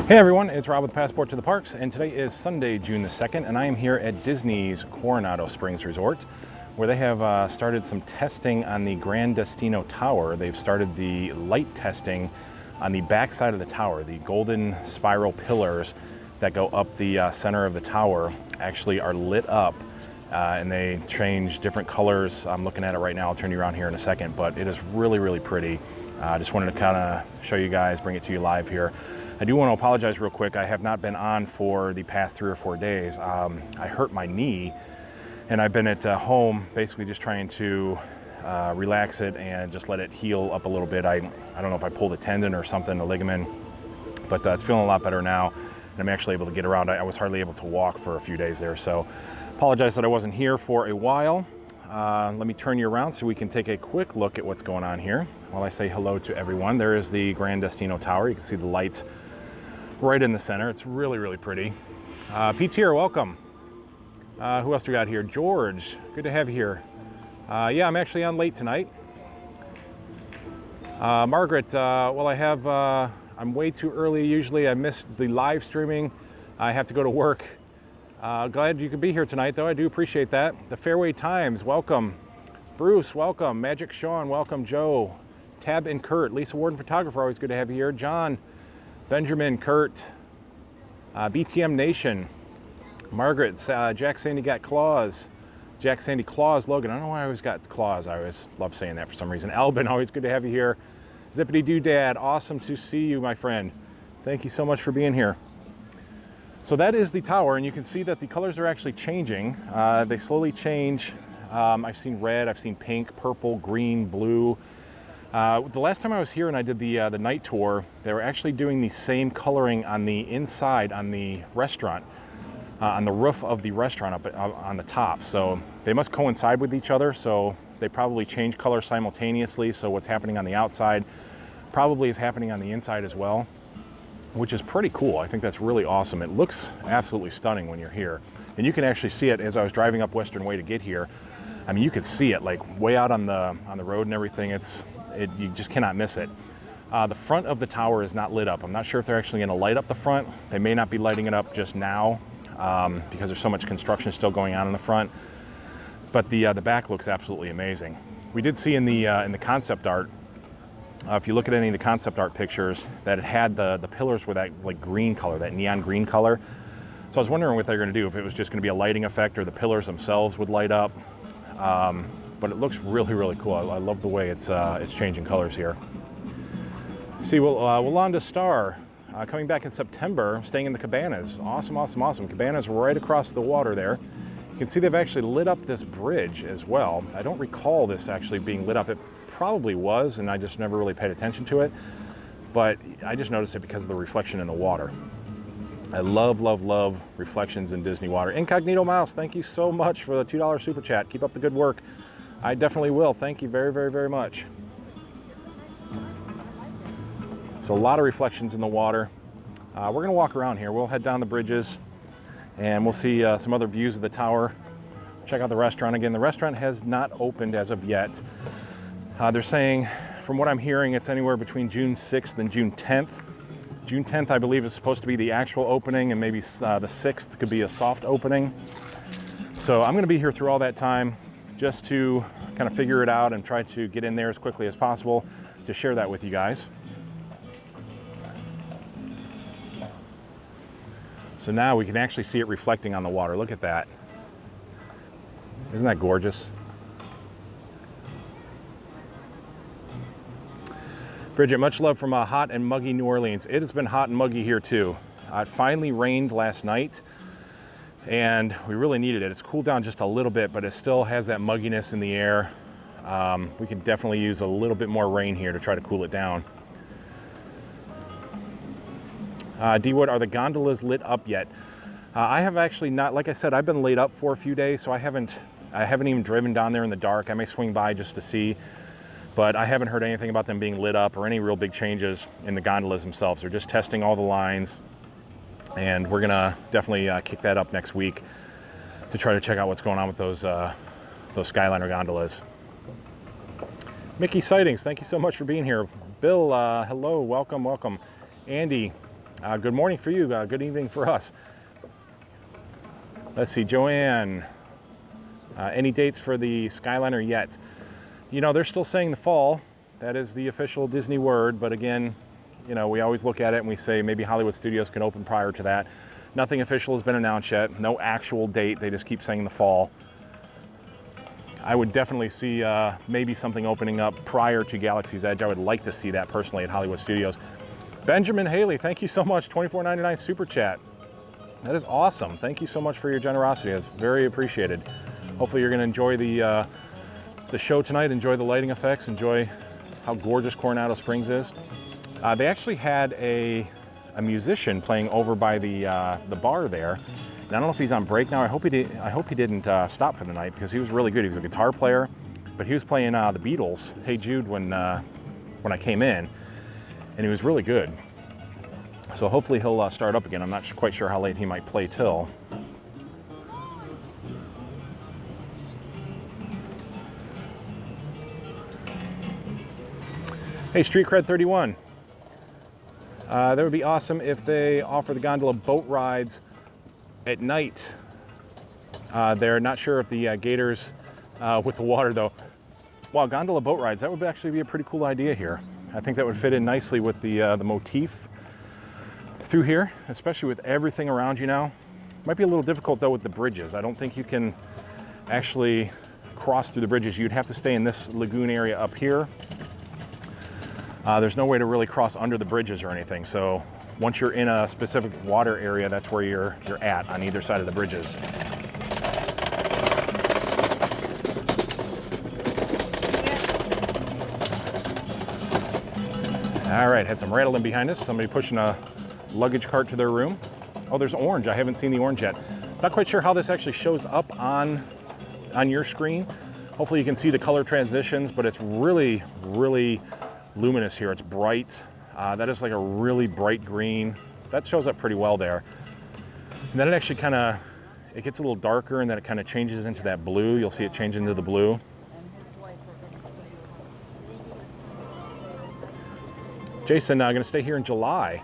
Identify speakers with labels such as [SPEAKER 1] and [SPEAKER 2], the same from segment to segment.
[SPEAKER 1] Hey everyone, it's Rob with Passport to the Parks, and today is Sunday, June the 2nd, and I am here at Disney's Coronado Springs Resort, where they have started some testing on the Gran Destino Tower. They've started the light testing on the back side of the tower. The golden spiral pillars that go up the center of the tower actually are lit up, and they change different colors. I'm looking at it right now. I'll turn you around here in a second, but it is really, really pretty. I just wanted to kind of show you guys, bring it to you live here. I do want to apologize real quick. I have not been on for the past 3 or 4 days. I hurt my knee, and I've been at home basically just trying to relax it and just let it heal up a little bit. I don't know if I pulled a tendon or something, a ligament, but it's feeling a lot better now, and I'm actually able to get around. I was hardly able to walk for a few days there, so apologize that I wasn't here for a while. Let me turn you around so we can take a quick look at what's going on here while I say hello to everyone. There is the Gran Destino Tower. You can see the lights right in the center. It's really, really pretty. Pete's here, welcome. Who else do we got here? George, good to have you here. Yeah, I'm actually on late tonight. Margaret, well, I'm way too early usually. I missed the live streaming. I have to go to work. Glad you could be here tonight, though. I do appreciate that. The Fairway Times, welcome. Bruce, welcome. Magic Sean, welcome. Joe, Tab and Kurt. Lisa Warden Photographer, always good to have you here. John, Benjamin, Kurt, BTM Nation, Margaret, Jack Sandy got Claus, Jack Sandy Claus, Logan. I don't know why I always got Claus. I always love saying that for some reason. Albin, always good to have you here. Zippity Doodad, awesome to see you, my friend. Thank you so much for being here. So that is the tower, and you can see that the colors are actually changing. They slowly change. I've seen red, I've seen pink, purple, green, blue. The last time I was here and I did the night tour, they were actually doing the same coloring on the inside on the restaurant, on the roof of the restaurant up on the top. So they must coincide with each other. So they probably change color simultaneously. So what's happening on the outside probably is happening on the inside as well, which is pretty cool. I think that's really awesome. It looks absolutely stunning when you're here. And you can actually see it as I was driving up Western Way to get here. I mean, you could see it like way out on the road and everything. You just cannot miss it. The front of the tower is not lit up. I'm not sure if they're actually going to light up the front. They may not be lighting it up just now because there's so much construction still going on in the front. But the back looks absolutely amazing. We did see in the concept art, if you look at any of the concept art pictures, that it had the pillars were that like green color, that neon green color. So I was wondering what they're going to do, if it was just going to be a lighting effect or the pillars themselves would light up. But it looks really, really cool. I love the way it's changing colors here. See, Walanda Star, coming back in September, staying in the cabanas. Awesome, awesome, awesome. Cabanas right across the water there. You can see they've actually lit up this bridge as well. I don't recall this actually being lit up. It probably was, and I just never really paid attention to it. But I just noticed it because of the reflection in the water. I love, love, love reflections in Disney water. Incognito Mouse, thank you so much for the $2 super chat. Keep up the good work. I definitely will. Thank you very, very, very much. So a lot of reflections in the water. We're going to walk around here. We'll head down the bridges and we'll see some other views of the tower. Check out the restaurant again. The restaurant has not opened as of yet. They're saying, from what I'm hearing, it's anywhere between June 6th and June 10th. June 10th, I believe, is supposed to be the actual opening, and maybe the 6th could be a soft opening. So I'm going to be here through all that time just to kind of figure it out and try to get in there as quickly as possible to share that with you guys. So now we can actually see it reflecting on the water. Look at that. Isn't that gorgeous? Bridget, much love from hot and muggy New Orleans. It has been hot and muggy here too. It finally rained last night and we really needed it. It's cooled down just a little bit, but it still has that mugginess in the air. We could definitely use a little bit more rain here to try to cool it down. D-Wood, are the gondolas lit up yet? I have actually not, like I said, I've been laid up for a few days, so I haven't even driven down there in the dark. I may swing by just to see, but I haven't heard anything about them being lit up or any real big changes in the gondolas themselves. They're just testing all the lines, and we're gonna definitely kick that up next week to try to check out what's going on with those Skyliner gondolas. Mickey Sightings, thank you so much for being here. Bill, hello, welcome, welcome. Andy, Good morning for you, good evening for us. Let's see, Joanne, any dates for the Skyliner yet? You know, they're still saying the fall. That is the official Disney word, but again, you know, we always look at it and we say maybe Hollywood Studios can open prior to that. Nothing official has been announced yet, no actual date, they just keep saying the fall. I would definitely see maybe something opening up prior to Galaxy's Edge. I would like to see that personally at Hollywood Studios. Benjamin Haley, thank you so much, $24.99 super chat. That is awesome. Thank you so much for your generosity. That's very appreciated. Hopefully you're going to enjoy the show tonight, enjoy the lighting effects, enjoy how gorgeous Coronado Springs is. They actually had a musician playing over by the bar there. And I don't know if he's on break now. I hope he didn't stop for the night because he was really good. He was a guitar player, but he was playing the Beatles, Hey Jude, when I came in, and he was really good. So hopefully he'll start up again. I'm not quite sure how late he might play till. Hey, Street Cred 31. That would be awesome if they offer the gondola boat rides at night. They're not sure if the gators with the water though. Wow, gondola boat rides, that would actually be a pretty cool idea here. I think that would fit in nicely with the motif through here, especially with everything around you now. Might be a little difficult though with the bridges. I don't think you can actually cross through the bridges. You'd have to stay in this lagoon area up here. There's no way to really cross under the bridges or anything. So once you're in a specific water area, that's where you're at on either side of the bridges. All right, had some rattling behind us. Somebody pushing a luggage cart to their room. Oh, there's orange. I haven't seen the orange yet. Not quite sure how this actually shows up on your screen. Hopefully you can see the color transitions, but it's really, really luminous here. It's bright. That is like a really bright green. That shows up pretty well there. And then it actually it gets a little darker, and then it kind of changes into that blue. You'll see it change into the blue. Jason, going to stay here in July.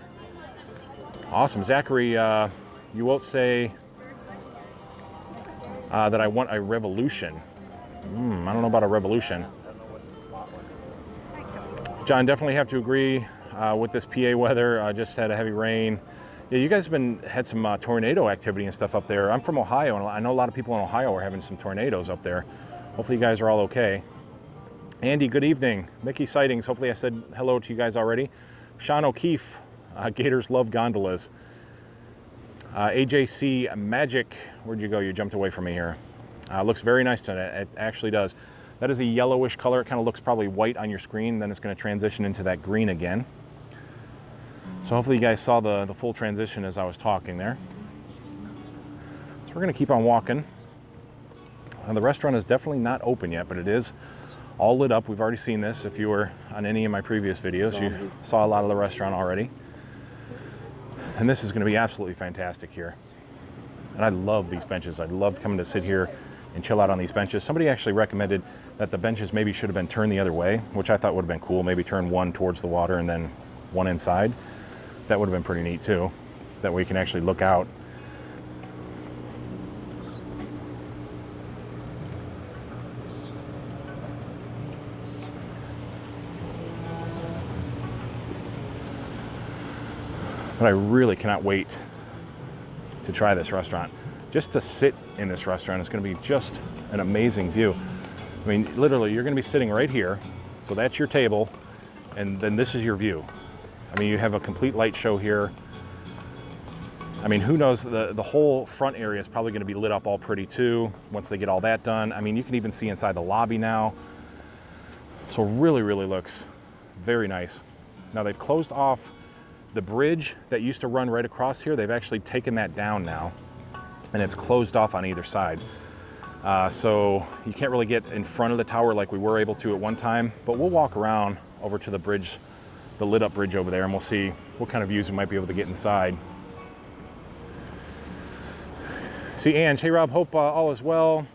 [SPEAKER 1] Awesome. Zachary, you won't say that I want a revolution. I don't know about a revolution. John, definitely have to agree with this PA weather. Just had a heavy rain. Yeah, you guys have had some tornado activity and stuff up there. I'm from Ohio, and I know a lot of people in Ohio are having some tornadoes up there. Hopefully you guys are all okay. Andy, good evening. Mickey Sightings, hopefully I said hello to you guys already. Sean O'Keefe, Gators love gondolas. AJC Magic, where'd you go? You jumped away from me here. Looks very nice tonight. It actually does. That is a yellowish color. It kind of looks probably white on your screen. Then it's going to transition into that green again. So hopefully you guys saw the full transition as I was talking there. So we're going to keep on walking. The restaurant is definitely not open yet, but it is all lit up. We've already seen this. If you were on any of my previous videos, you saw a lot of the restaurant already. And this is going to be absolutely fantastic here. And I love these benches. I love coming to sit here and chill out on these benches. Somebody actually recommended that the benches maybe should have been turned the other way, which I thought would have been cool. Maybe turn one towards the water and then one inside. That would have been pretty neat too. That way you can actually look out. But I really cannot wait to try this restaurant. Just to sit in this restaurant is going to be just an amazing view. I mean, literally, you're going to be sitting right here. So that's your table, and then this is your view. I mean, you have a complete light show here. I mean, who knows, the whole front area is probably going to be lit up all pretty too once they get all that done. I mean, you can even see inside the lobby now. So really, really looks very nice. Now they've closed off the bridge that used to run right across here. They've actually taken that down now, and it's closed off on either side. So you can't really get in front of the tower like we were able to at one time, but we'll walk around over to the bridge, the lit up bridge over there, and we'll see what kind of views we might be able to get inside. See, Ange, hey Rob, hope all is well.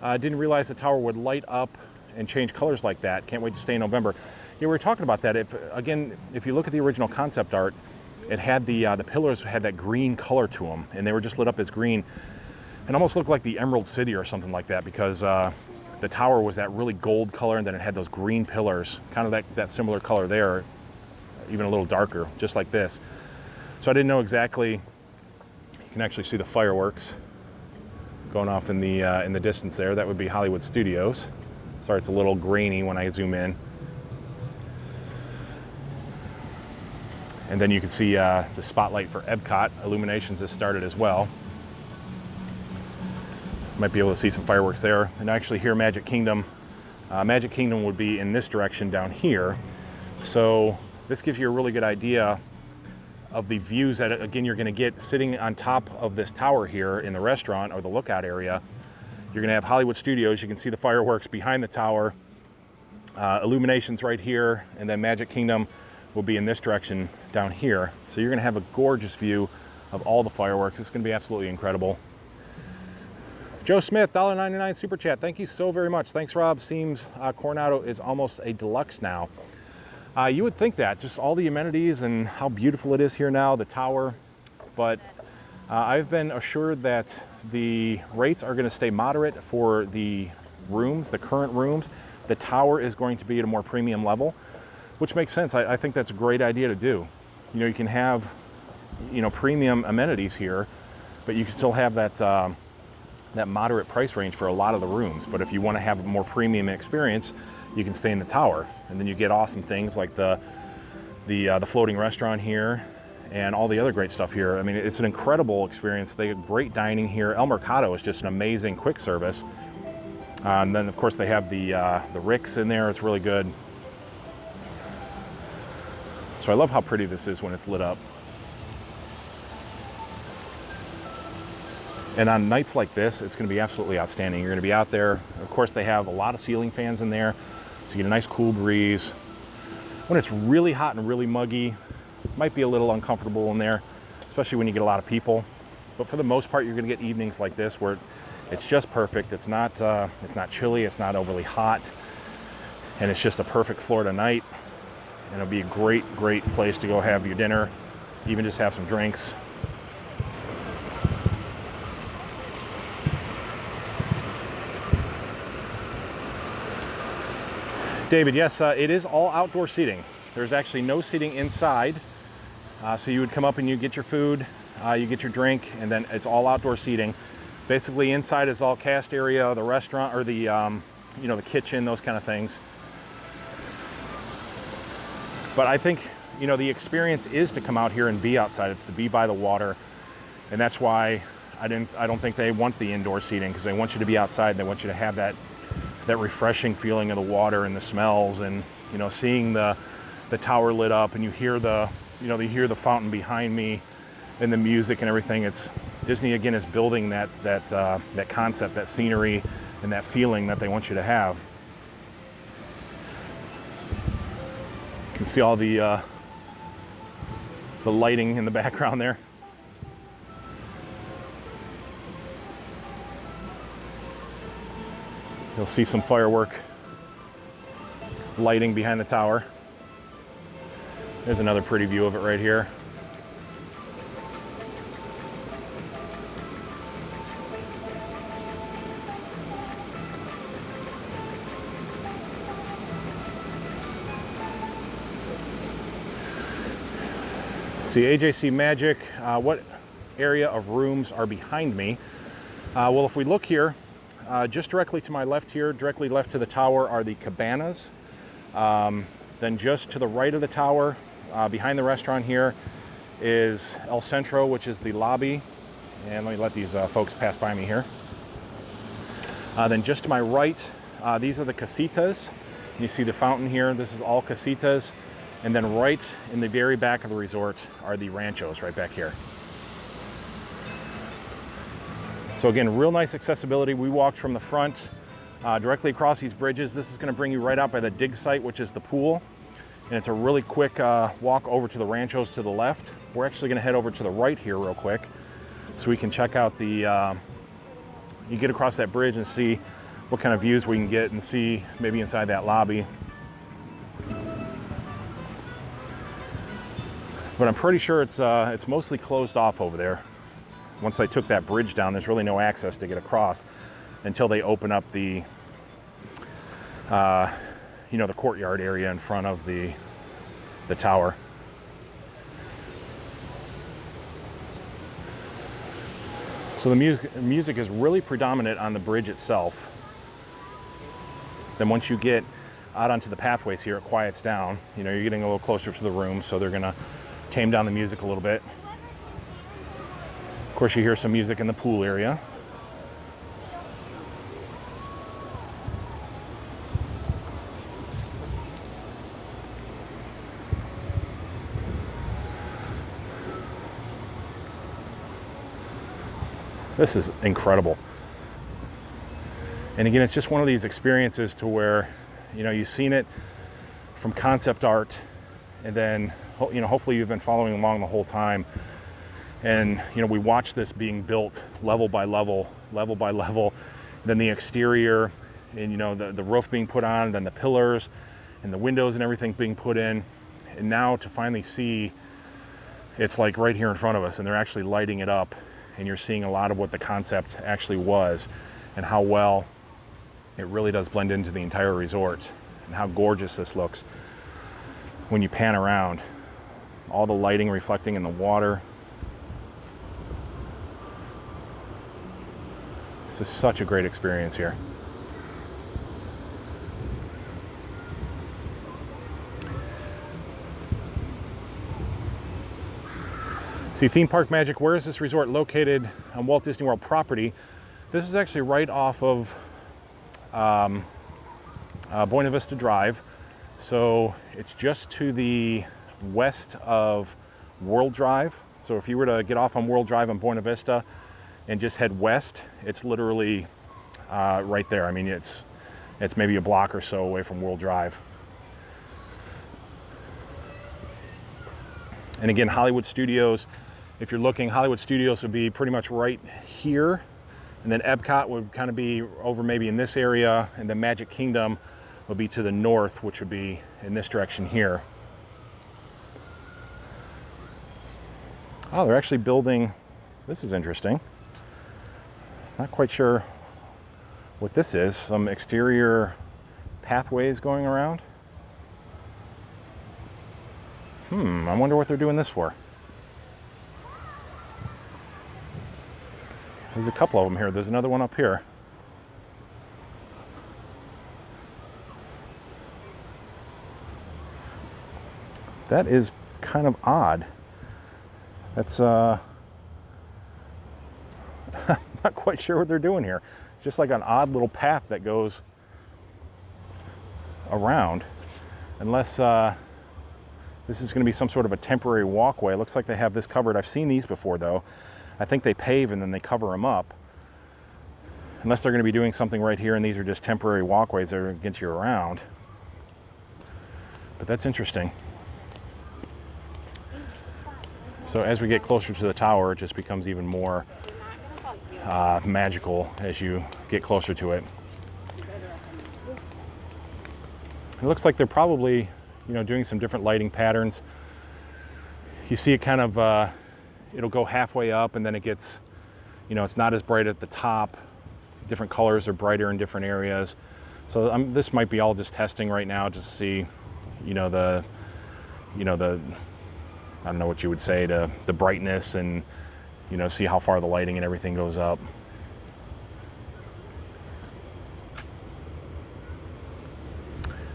[SPEAKER 1] Didn't realize the tower would light up and change colors like that. Can't wait to stay in November. Yeah, we were talking about that. If you look at the original concept art, it had the pillars had that green color to them, and they were just lit up as green, and almost looked like the Emerald City or something like that, because the tower was that really gold color, and then it had those green pillars, kind of that similar color there, even a little darker, just like this. So I didn't know exactly. You can actually see the fireworks going off in the distance there. That would be Hollywood Studios. Sorry, it's a little grainy when I zoom in. And then you can see the spotlight for Epcot. Illuminations has started as well. Might be able to see some fireworks there. And actually here, Magic Kingdom. Magic Kingdom would be in this direction down here. So this gives you a really good idea of the views that, again, you're going to get sitting on top of this tower here in the restaurant or the lookout area. You're going to have Hollywood Studios. You can see the fireworks behind the tower. Illuminations right here, and then Magic Kingdom will be in this direction down here. So you're going to have a gorgeous view of all the fireworks. It's going to be absolutely incredible. Joe Smith, $1.99 super chat. Thank you so very much. Thanks, Rob. Seems Coronado is almost a deluxe now. You would think that, just all the amenities and how beautiful it is here now, the tower. But I've been assured that the rates are going to stay moderate for the rooms, the current rooms. The tower is going to be at a more premium level, which makes sense. I think that's a great idea to do. You know, you can have, you know, premium amenities here, but you can still have that that moderate price range for a lot of the rooms. But if you want to have a more premium experience, you can stay in the tower, and then you get awesome things like the floating restaurant here and all the other great stuff here. I mean, it's an incredible experience. They have great dining here. El Mercado is just an amazing quick service. And then of course they have the Rick's in there. It's really good. So I love how pretty this is when it's lit up. And on nights like this, it's going to be absolutely outstanding. You're going to be out there. Of course, they have a lot of ceiling fans in there, so you get a nice cool breeze. When it's really hot and really muggy, it might be a little uncomfortable in there, especially when you get a lot of people. But for the most part, you're going to get evenings like this where it's just perfect. It's not chilly. It's not overly hot, and it's just a perfect Florida night. And it'll be a great, great place to go have your dinner, even just have some drinks. David, yes, it is all outdoor seating. There's actually no seating inside. So you would come up and you get your food, you get your drink, and then it's all outdoor seating. Basically inside is all cast area, the restaurant, or the, you know, the kitchen, those kind of things. But I think, you know, the experience is to come out here and be outside. It's to be by the water. And that's why I don't think they want the indoor seating, because they want you to be outside. They want you to have that refreshing feeling of the water and the smells, and, you know, seeing the tower lit up, and you hear the fountain behind me and the music and everything. It's Disney, again, is building that concept, that scenery, and that feeling that they want you to have. You can see all the lighting in the background there. You'll see some firework lighting behind the tower. There's another pretty view of it right here. See, AJC Magic, what area of rooms are behind me? Well, if we look here, just directly to my left here, directly left to the tower, are the cabanas. Then just to the right of the tower, behind the restaurant here, is El Centro, which is the lobby. And let me let these folks pass by me here. Then just to my right, these are the casitas. You see the fountain here. This is all casitas. And then right in the very back of the resort are the ranchos right back here. So again, real nice accessibility. We walked from the front directly across these bridges. This is going to bring you right out by the dig site, which is the pool. And it's a really quick walk over to the ranchos to the left. We're actually going to head over to the right here real quick, so we can check out the, you get across that bridge and see what kind of views we can get, and see maybe inside that lobby. but I'm pretty sure it's mostly closed off over there. Once I took that bridge down, there's really no access to get across until they open up the, you know, the courtyard area in front of the tower. So the music is really predominant on the bridge itself. Then once you get out onto the pathways here, it quiets down. You know, you're getting a little closer to the room, so they're gonna tame down the music a little bit. Of course, you hear some music in the pool area. This is incredible. And again, it's just one of these experiences to where, you know, you've seen it from concept art, and then, you know, hopefully you've been following along the whole time. And, you know, we watch this being built level by level, then the exterior, and, you know, the roof being put on, then the pillars and the windows and everything being put in. And now to finally see, it's like right here in front of us, and they're actually lighting it up, and you're seeing a lot of what the concept actually was and how well it really does blend into the entire resort, and how gorgeous this looks when you pan around. All the lighting reflecting in the water. This is such a great experience here. See, Theme Park Magic, where is this resort located on Walt Disney World property? This is actually right off of Buena Vista Drive. So it's just to the west of World Drive. So if you were to get off on World Drive on Buena Vista and just head west, it's literally right there. I mean, it's maybe a block or so away from World Drive. And again, Hollywood Studios, if you're looking, Hollywood Studios would be pretty much right here. And then Epcot would kind of be over maybe in this area. And then Magic Kingdom would be to the north, which would be in this direction here. Oh, they're actually building, this is interesting. Not quite sure what this is. Some exterior pathways going around. I wonder what they're doing this for. There's a couple of them here. There's another one up here. That is kind of odd. That's I'm not quite sure what they're doing here. It's just like an odd little path that goes around, unless this is going to be some sort of a temporary walkway. It looks like they have this covered. I've seen these before though. I think they pave and then they cover them up. Unless they're going to be doing something right here and these are just temporary walkways that are going to get you around. But that's interesting. So as we get closer to the tower, it just becomes even more magical as you get closer to it. It looks like they're probably, you know, doing some different lighting patterns. You see it kind of, it'll go halfway up and then it gets, you know, it's not as bright at the top. Different colors are brighter in different areas. So this might be all just testing right now, just to see, you know, the I don't know what you would say, the brightness, and, you know, see how far the lighting and everything goes up.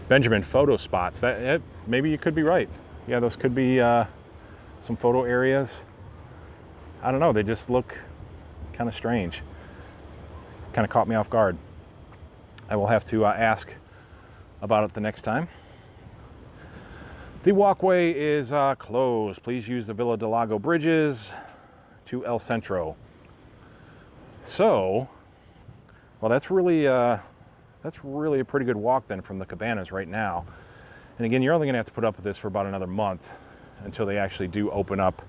[SPEAKER 1] Benjamin, photo spots. That maybe you could be right. Yeah, those could be some photo areas. I don't know. They just look kind of strange. Kind of caught me off guard. I will have to ask about it the next time. The walkway is closed. Please use the Villa del Lago bridges to El Centro. So, well, that's really a pretty good walk then from the cabanas right now. And again, you're only going to have to put up with this for about another month until they actually do open up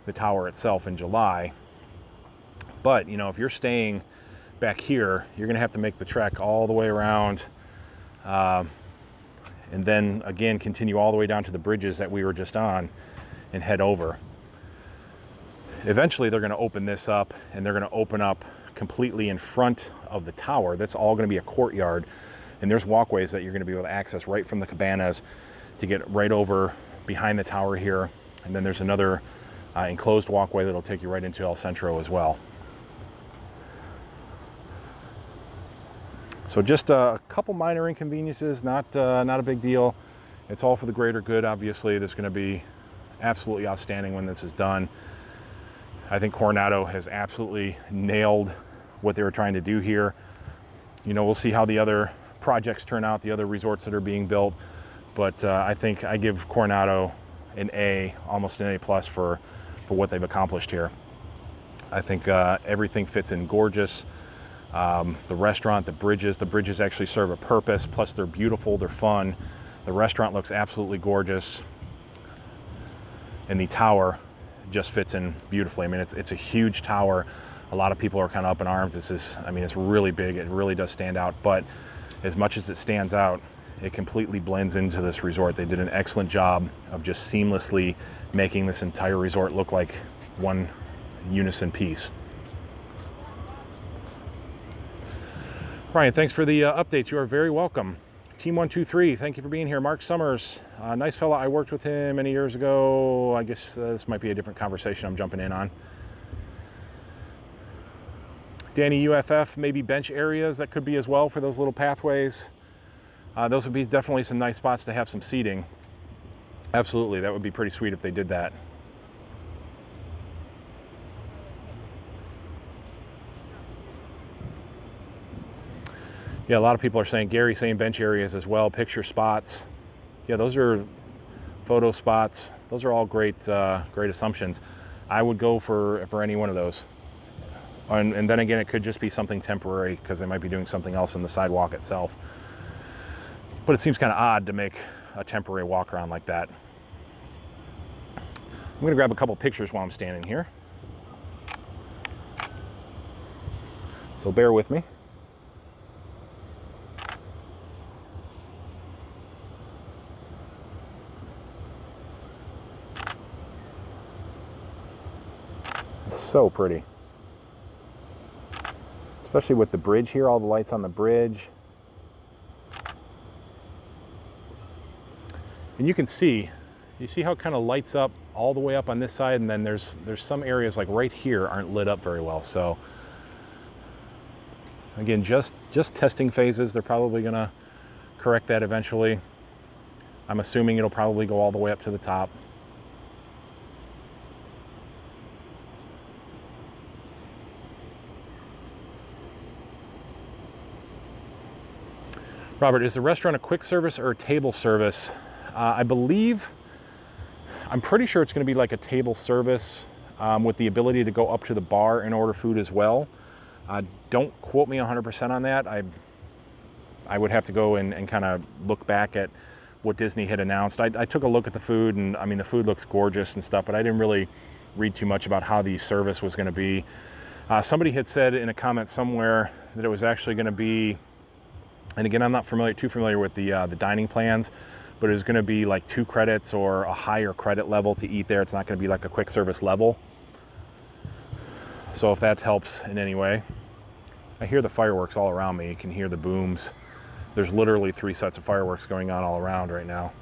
[SPEAKER 1] the tower itself in July. But, you know, if you're staying back here, you're going to have to make the trek all the way around, and then again continue all the way down to the bridges that we were just on. and head over. Eventually they're going to open this up, and they're going to open up completely in front of the tower. That's all going to be a courtyard, and there's walkways that you're going to be able to access right from the cabanas to get right over behind the tower here. And then there's another enclosed walkway that'll take you right into El Centro as well. So just a couple minor inconveniences, not a big deal. It's all for the greater good. Obviously, there's going to be absolutely outstanding when this is done. I think Coronado has absolutely nailed what they were trying to do here. You know, we'll see how the other projects turn out, the other resorts that are being built. But I think I give Coronado an A, almost an A+ for what they've accomplished here. I think everything fits in gorgeous. The restaurant, the bridges actually serve a purpose. Plus they're beautiful, they're fun. The restaurant looks absolutely gorgeous. And the tower just fits in beautifully. I mean, it's a huge tower. A lot of people are kind of up in arms. I mean, it's really big. It really does stand out. But as much as it stands out, it completely blends into this resort. They did an excellent job of just seamlessly making this entire resort look like one unison piece. Ryan, thanks for the updates. You are very welcome. Team 123, thank you for being here. Mark Summers, nice fella. I worked with him many years ago. I guess this might be a different conversation I'm jumping in on. Danny UFF, maybe bench areas that could be as well for those little pathways. Those would be definitely some nice spots to have some seating. Absolutely, that would be pretty sweet if they did that. Yeah, a lot of people are saying, Gary saying bench areas as well, picture spots. Yeah, those are photo spots. Those are all great assumptions. I would go for any one of those. And then again, it could just be something temporary because they might be doing something else in the sidewalk itself. But it seems kind of odd to make a temporary walk around like that. I'm going to grab a couple pictures while I'm standing here. So bear with me. It's so pretty. Especially with the bridge here, all the lights on the bridge. And you can see, how it kind of lights up all the way up on this side, and then there's some areas like right here aren't lit up very well. So again, just testing phases. They're probably gonna correct that eventually. I'm assuming it'll probably go all the way up to the top. Robert, is the restaurant a quick service or a table service? I'm pretty sure it's going to be like a table service with the ability to go up to the bar and order food as well. Don't quote me 100% on that. I would have to go and kind of look back at what Disney had announced. I took a look at the food, and I mean, the food looks gorgeous and stuff, but I didn't really read too much about how the service was going to be. Somebody had said in a comment somewhere that it was actually going to be, and again, I'm not too familiar with the dining plans, but it was going to be like 2 credits or a higher credit level to eat there. It's not going to be like a quick service level. So if that helps in any way. I hear the fireworks all around me. You can hear the booms. There's literally 3 sets of fireworks going on all around right now.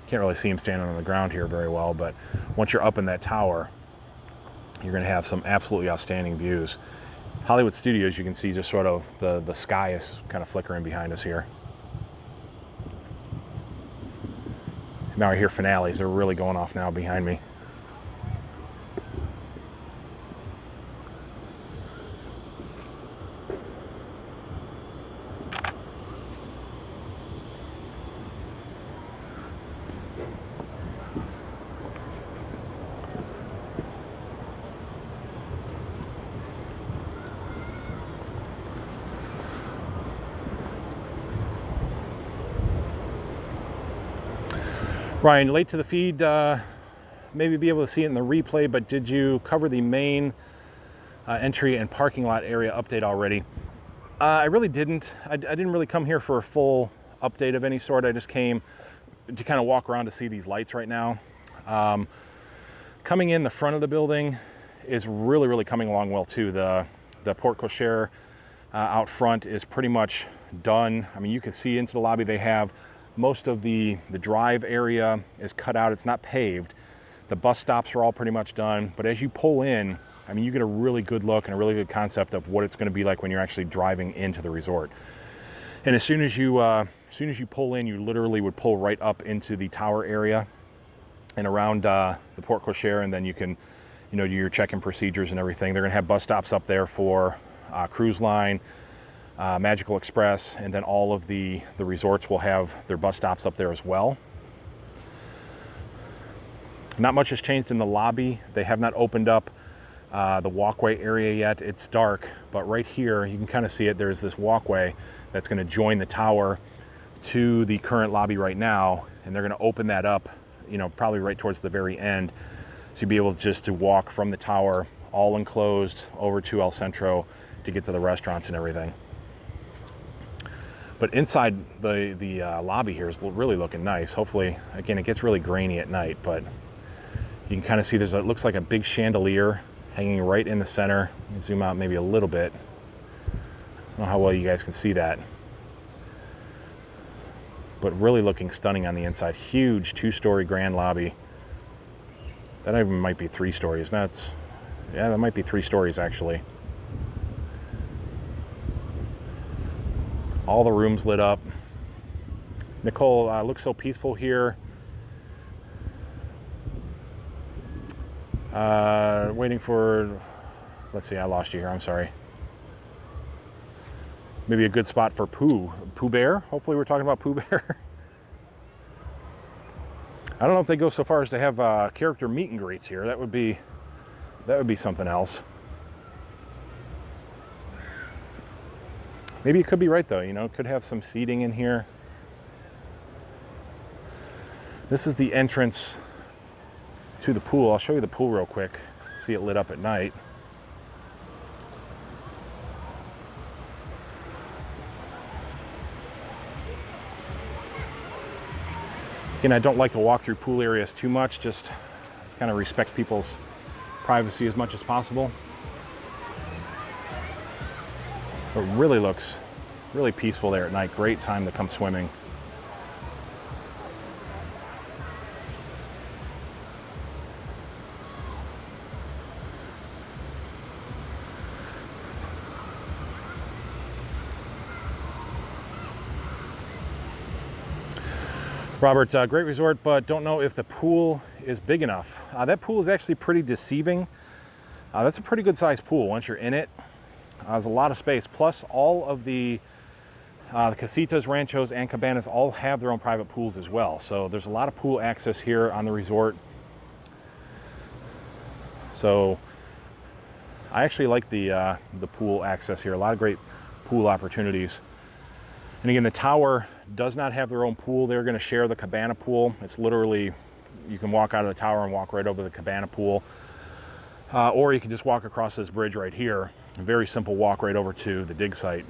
[SPEAKER 1] Can't really see them standing on the ground here very well, but once you're up in that tower, you're going to have some absolutely outstanding views. Hollywood Studios, you can see just sort of the sky is kind of flickering behind us here. Now I hear finales. They're really going off now behind me. Ryan, late to the feed, maybe be able to see it in the replay, but did you cover the main entry and parking lot area update already? I really didn't. I didn't really come here for a full update of any sort. I just came to kind of walk around to see these lights right now. Coming in the front of the building is really coming along well too. The porte cochere out front is pretty much done. I mean, you can see into the lobby. They have most of the drive area is cut out. It's not paved. The bus stops are all pretty much done. But as you pull in, I mean, you get a really good look and a really good concept of what it's going to be like when you're actually driving into the resort. And as soon as you pull in, you literally would pull right up into the tower area and around the porte cochere, and then you can, do your check-in procedures and everything. They're going to have bus stops up there for Cruise Line, Magical Express, and then all of the resorts will have their bus stops up there as well. Not much has changed in the lobby. They have not opened up the walkway area yet. It's dark, but right here you can kind of see it. There's this walkway that's going to join the tower to the current lobby right now, and they're going to open that up, probably right towards the very end, so you'll be able just to walk from the tower, all enclosed, over to El Centro to get to the restaurants and everything. But inside the lobby here is really looking nice. Hopefully, again, it gets really grainy at night, but you can kind of see it looks like a big chandelier hanging right in the center. Let me zoom out maybe a little bit. I don't know how well you guys can see that, but really looking stunning on the inside. Huge 2-story grand lobby. That even might be 3 stories. Yeah, that might be 3 stories actually. All the rooms lit up. Nicole, looks so peaceful here. Waiting for, let's see, I lost you here, I'm sorry. Maybe a good spot for Pooh Bear. Hopefully we're talking about Pooh Bear. I don't know if they go so far as to have character meet and greets here. That would be something else. Maybe it could be right though, it could have some seating in here. This is the entrance to the pool. I'll show you the pool real quick. See it lit up at night. Again, I don't like to walk through pool areas too much, just kind of respect people's privacy as much as possible. It really looks really peaceful there at night. Great time to come swimming. Robert, great resort, but don't know if the pool is big enough. That pool is actually pretty deceiving. That's a pretty good sized pool once you're in it. There's a lot of space, plus all of the casitas, ranchos, and cabanas all have their own private pools as well. So there's a lot of pool access here on the resort. So I actually like the pool access here. A lot of great pool opportunities. And again, the tower does not have their own pool. They're going to share the cabana pool. It's literally, you can walk out of the tower and walk right over the cabana pool. Or you can just walk across this bridge right here. A very simple walk right over to the dig site.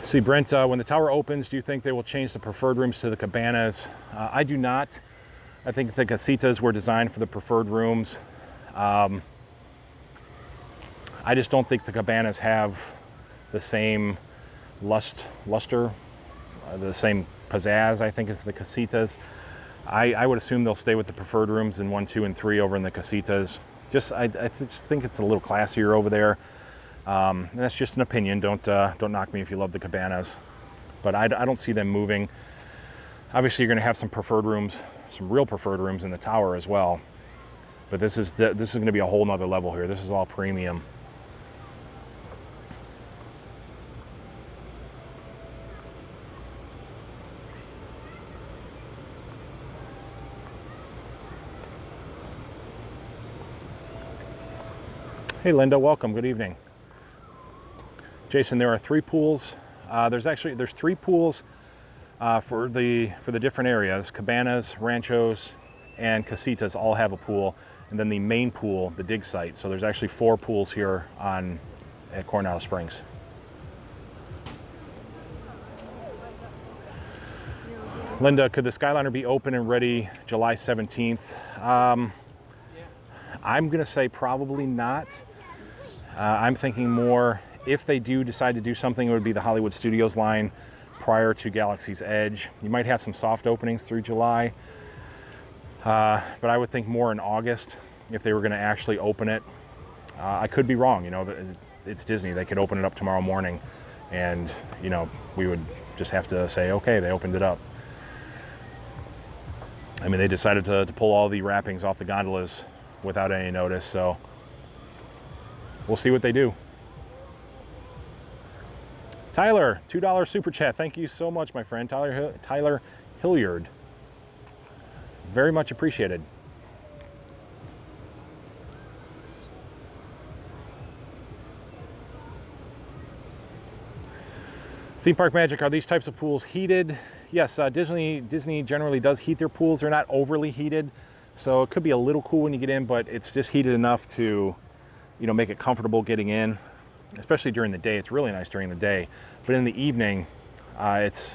[SPEAKER 1] See, Brent, when the tower opens, do you think they will change the preferred rooms to the cabanas? I do not. I think the casitas were designed for the preferred rooms. I just don't think the cabanas have the same luster, the same pizzazz, I think, as the casitas. I would assume they'll stay with the preferred rooms in 1, 2, and 3 over in the casitas. I just think it's a little classier over there. And that's just an opinion. Don't knock me if you love the cabanas, but I don't see them moving. Obviously, you're going to have some preferred rooms, some real preferred rooms in the tower as well. But this is going to be a whole nother level here. This is all premium. Hey Linda, welcome, good evening. Jason, there are 3 pools. There's 3 pools for the different areas. Cabanas, ranchos, and casitas all have a pool. And then the main pool, the dig site. So there's actually 4 pools here at Coronado Springs. Linda, could the Skyliner be open and ready July 17th? I'm going to say probably not. I'm thinking more, if they do decide to do something, it would be the Hollywood Studios line prior to Galaxy's Edge. You might have some soft openings through July, but I would think more in August if they were going to actually open it. I could be wrong, you know, it's Disney. They could open it up tomorrow morning and, you know, we would just have to say, okay, they opened it up. I mean, they decided to pull all the wrappings off the gondolas without any notice, so we'll see what they do. Tyler, $2 super chat. Thank you so much, my friend. Tyler Hilliard. Very much appreciated. Theme Park Magic, are these types of pools heated? Yes, Disney generally does heat their pools. They're not overly heated, so it could be a little cool when you get in, but it's just heated enough to, you know, make it comfortable getting in, especially during the day. It's really nice during the day, but in the evening, it's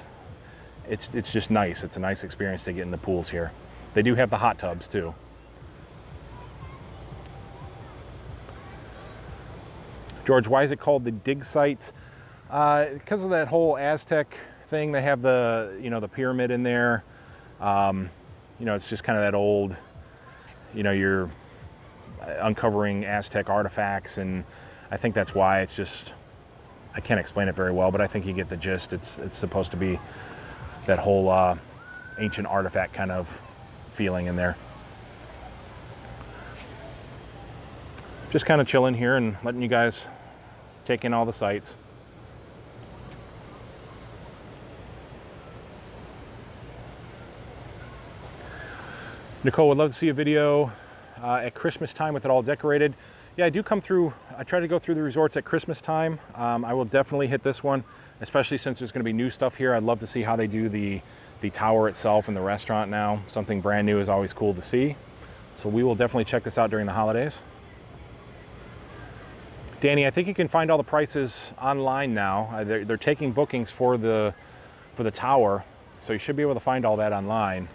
[SPEAKER 1] just nice. It's a nice experience to get in the pools here. They do have the hot tubs too. George, why is it called the dig site? Because of that whole Aztec thing. They have the, you know, the pyramid in there. You know, it's just kind of that old, you know, you're uncovering Aztec artifacts, and I think that's why. It's just, I can't explain it very well, but I think you get the gist. It's supposed to be that whole ancient artifact kind of feeling in there. Just kind of chilling here and letting you guys take in all the sights. Nicole would love to see a video at Christmas time with it all decorated. Yeah, I do come through, I try to go through the resorts at Christmas time. I will definitely hit this one, especially since there's going to be new stuff here. I'd love to see how they do the tower itself and the restaurant now. Something brand new is always cool to see. So we will definitely check this out during the holidays. Danny, I think you can find all the prices online now. They're taking bookings for the tower, so you should be able to find all that online.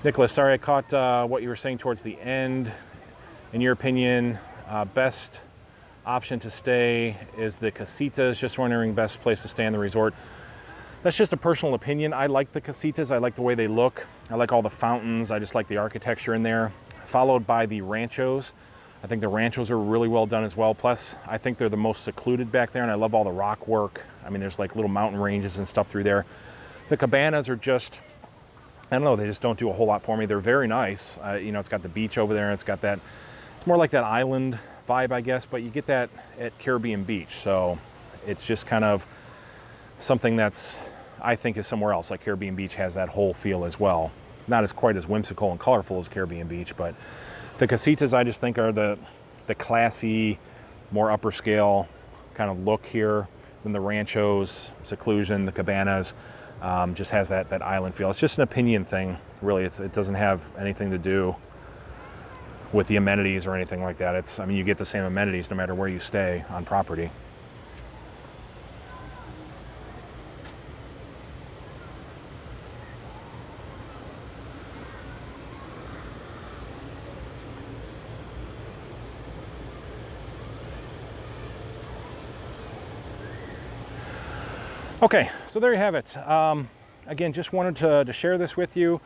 [SPEAKER 1] Nicholas, sorry I caught what you were saying towards the end. In your opinion, best option to stay is the casitas. Just wondering, best place to stay in the resort. That's just a personal opinion. I like the casitas. I like the way they look. I like all the fountains. I just like the architecture in there. Followed by the ranchos. I think the ranchos are really well done as well. Plus, I think they're the most secluded back there, and I love all the rock work. I mean, there's like little mountain ranges and stuff through there. The cabanas are just, I don't know, they just don't do a whole lot for me. They're very nice. You know, it's got the beach over there, and it's got that, it's more like that island vibe, I guess, but you get that at Caribbean Beach. So it's just kind of something that's, I think, is somewhere else. Like Caribbean Beach has that whole feel as well. Not as quite as whimsical and colorful as Caribbean Beach, but the casitas I just think are the classy, more upper scale kind of look here than the ranchos, seclusion, the cabanas. Just has that island feel. It's just an opinion thing, really. It doesn't have anything to do with the amenities or anything like that. I mean, you get the same amenities no matter where you stay on property. Okay, so there you have it. Again, just wanted to share this with you.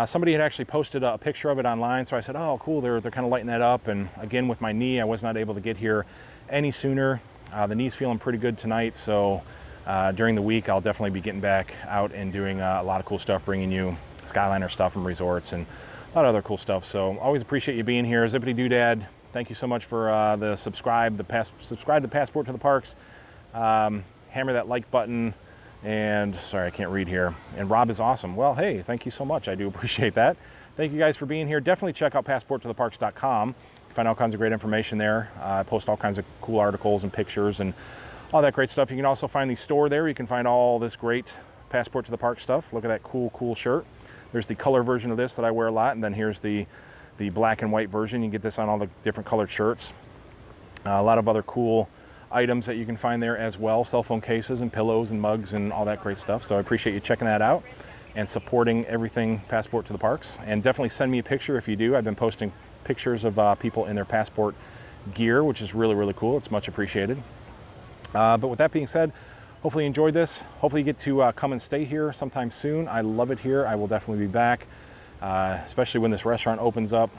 [SPEAKER 1] Somebody had actually posted a picture of it online, so I said, oh, cool, they're kind of lighting that up. And again, with my knee, I was not able to get here any sooner. The knee's feeling pretty good tonight, so during the week, I'll definitely be getting back out and doing a lot of cool stuff, bringing you Skyliner stuff from resorts and a lot of other cool stuff. So always appreciate you being here. Zippity Doodad, thank you so much for the subscribe to Passport to the Parks. Hammer that like button, and sorry, I can't read here. And Rob is awesome. Well, hey, thank you so much. I do appreciate that. Thank you guys for being here. Definitely check out passporttotheparks.com. You find all kinds of great information there. I post all kinds of cool articles and pictures and all that great stuff. You can also find the store there. You can find all this great Passport to the Park stuff. Look at that cool shirt. There's the color version of this that I wear a lot, and then here's the the black and white version. You get this on all the different colored shirts. A lot of other cool items that you can find there as well, cell phone cases and pillows and mugs and all that great stuff. So I appreciate you checking that out and supporting everything Passport to the Parks. And definitely send me a picture if you do. I've been posting pictures of people in their Passport gear, which is really, really cool. It's much appreciated. But with that being said, hopefully you enjoyed this. Hopefully you get to come and stay here sometime soon. I love it here. I will definitely be back, especially when this restaurant opens up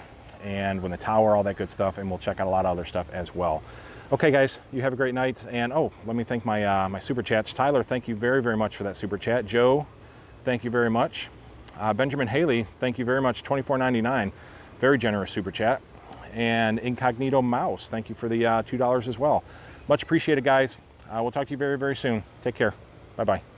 [SPEAKER 1] and when the tower, all that good stuff, and we'll check out a lot of other stuff as well. Okay, guys, you have a great night. And oh, let me thank my my super chats. Tyler, thank you very, very much for that super chat. Joe, thank you very much. Benjamin Haley, thank you very much. $24.99, very generous super chat. And Incognito Mouse, thank you for the $2 as well. Much appreciated, guys. We'll talk to you very, very soon. Take care. Bye-bye.